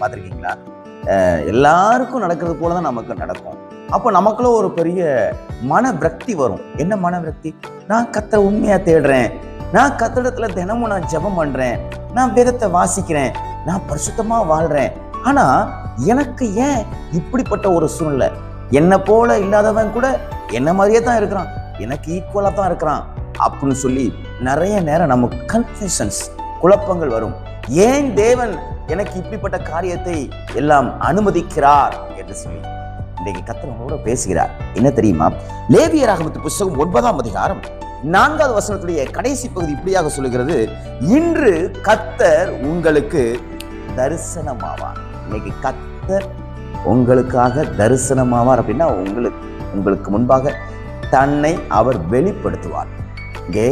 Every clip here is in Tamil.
பார்த்துருக்கீங்களா? எல்லாருக்கும் நடக்கிறது போலதான் நமக்கு நடக்கும். அப்போ நமக்குள்ள ஒரு பெரிய மன விரக்தி வரும். என்ன மன விரக்தி? நான் கர்த்தரை உண்மையா தேடுறேன், நான் கர்த்தரிடத்துல தினமும் நான் ஜெபம் பண்றேன், நான் வேதத்தை வாசிக்கிறேன், நான் பரிசுத்தமா வாழ்றேன். ஆனா எனக்கு ஏன் இப்படிப்பட்ட ஒரு சூழ்நிலை? என்ன போல இல்லாதவன் கூட என்ன மாதிரியே தான் இருக்கிறான், எனக்கு ஈக்குவலா தான் இருக்கிறான் அப்படின்னு சொல்லி நிறைய நேரம் நமக்கு கன்ஃபியூஷன்ஸ், குழப்பங்கள் வரும். ஏன் தேவன் எனக்கு இப்படிப்பட்ட காரியத்தை எல்லாம் அனுமதிக்கிறார் என்று சொல்லி இன்றைக்கு கர்த்தர் நம்மளோட பேசுகிறார். என்ன தெரியுமா? லேவியராகமத்து புத்தகம் 9ஆம் அதிகாரம் 4வது வசனத்துடைய கடைசி பகுதி இப்படியாக சொல்லுகிறது, இன்று கர்த்தர் உங்களுக்கு தரிசனமாவார். இன்னைக்கு கர்த்தர் உங்களுக்காக தரிசனமாவார் அப்படின்னா உங்களுக்கு முன்பாக தன்னை அவர் வெளிப்படுத்துவார். இங்கே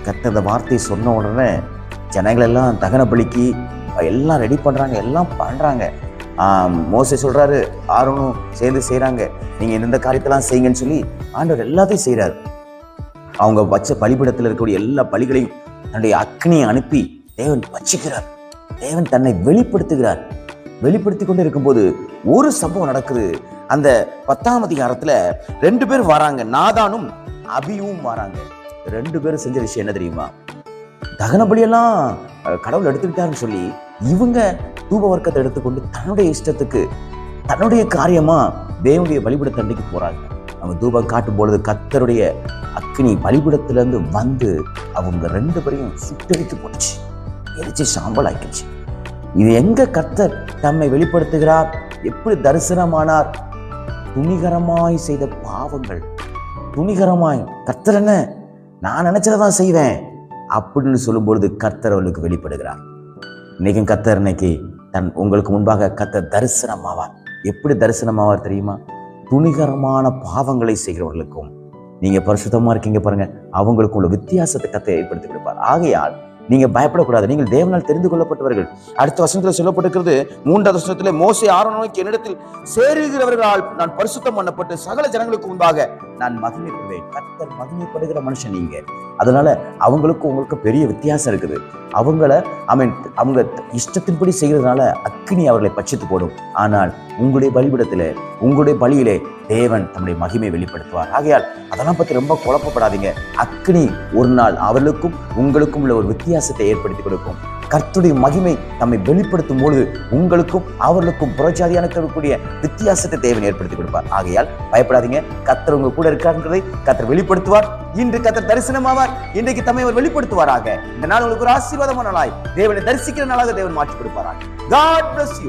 கர்த்தர் இந்த வார்த்தை சொன்ன உடனே ஜனங்கள் எல்லாம் தகன பலிக்கு எல்லாம் ரெடி பண்றாங்க, எல்லாம் பண்றாங்க. மோசே சொல்றாரு, ஆரோனும் சேர்ந்து செய்யறாங்க, நீங்க இந்த காரியத்தெல்லாம் செய்யுங்கன்னு சொல்லி ஆண்டவர் எல்லாத்தையும் செய்யறாரு. அவங்க வச்ச பலிபீடத்தில் இருக்கக்கூடிய எல்லா பலிகளையும் தன்னுடைய அக்னியை அனுப்பி தேவன் பச்சிக்கிறார். தேவன் தன்னை வெளிப்படுத்துகிறார். வெளிப்படுத்தி கொண்டு இருக்கும்போது ஒரு சம்பவம் நடக்குது. அந்த 10ஆம் அதிகாரத்துல 2 பேர் வராங்க, நாதானும் அபியும் வராங்க. 2 பேரும் செஞ்ச விஷயம் என்ன தெரியுமா? தகன பலியெல்லாம் கடவுள் எடுத்துக்கிட்டாருன்னு சொல்லி இவங்க தூப வர்க்கத்தை எடுத்துக்கொண்டு தன்னுடைய இஷ்டத்துக்கு தன்னுடைய காரியமா தேவனுடைய பலிபீடத்தண்டைக்கு போறாங்க. அவங்க தூபம் காட்டும் பொழுது கர்த்தருடைய அக்னி பலிபீடத்திலிருந்து வந்து அவங்க 2 பேரையும் சுட்டெரித்து போட்டுச்சு, எரிச்சு சாம்பல் ஆக்கிடுச்சு. இது எங்க கர்த்தர் தம்மை வெளிப்படுத்துகிறார்? எப்படி தரிசனமானார்? துணிகரமாய் செய்த பாவங்கள், துணிகரமாய் கர்த்தர் என்ன நான் நினைச்சதான் செய்வேன் அப்படின்னு சொல்லும்பொழுது கர்த்தர் அவளுக்கு வெளிப்படுகிறார். இன்னைக்கும் கர்த்தர் இன்னைக்கு உங்களுக்கு முன்பாக கர்த்தர் தரிசனமாவார். எப்படி தரிசனமாவார் தெரியுமா? துணிகரமான பாவங்களை செய்கிறவர்களுக்கும் நீங்க பரிசுத்தமா இருக்கீங்க பாருங்க, அவங்களுக்கும் உள்ள வித்தியாசத்தை கர்த்தர் ஏற்படுத்தி கொடுப்பார். ஆகையால் நீங்க பயப்படக்கூடாது, நீங்கள் தேவனால் தெரிந்து கொள்ளப்பட்டவர்கள். அடுத்த வசனத்தில் சொல்லப்பட்டிருக்கிறது, 3வது வசனத்திலே, மோசே ஆரோனை நோக்கி, என்னிடத்தில் சேருகிறவர்களால் நான் பரிசுத்தம் பண்ணப்பட்டு சகல ஜனங்களுக்கு முன்பாக நான் மகிமைப்படுவேன். கர்த்தர் மகிமைப்படுகிற மனுஷன் நீங்க. அதனால அவங்களுக்கும் உங்களுக்கு பெரிய வித்தியாசம் இருக்குது. அவங்க இஷ்டத்தின்படி செய்கிறதுனால அக்னி அவர்களை பட்சித்து போடும். ஆனால் உங்களுடைய பலிபீடத்திலே, உங்களுடைய பலியிலே தேவன் தம்முடைய மகிமை வெளிப்படுத்துவார். ஆகையால் அதெல்லாம் பத்தி ரொம்ப குழப்பப்படாதீங்க. அக்னி ஒரு நாள் அவர்களுக்கும் உங்களுக்கும் உள்ள ஒரு வித்தியாசத்தை ஏற்படுத்தி கொடுக்கும். கர்த்தருடைய மகிமை தம்மை வெளிப்படுத்தும் பொழுது உங்களுக்கும் அவர்களுக்கும் புறஜாதியான இருக்கக்கூடிய வித்தியாசத்தை தேவன் ஏற்படுத்தி கொடுப்பார். ஆகையால் பயப்படாதீங்க, கர்த்தர் உங்க கூட இருக்காருன்றதை கர்த்தர் வெளிப்படுத்துவார். இன்று கர்த்தர் தரிசனமாவார். இன்றைக்கு தம்மை அவர் வெளிப்படுத்துவாராக. இந்த நாள் உங்களுக்கு ஒரு ஆசீர்வாதமான நாளாய், தேவனை தரிசிக்கிற நாளாக தேவன் மாற்றி கொடுப்பாராக. God bless you.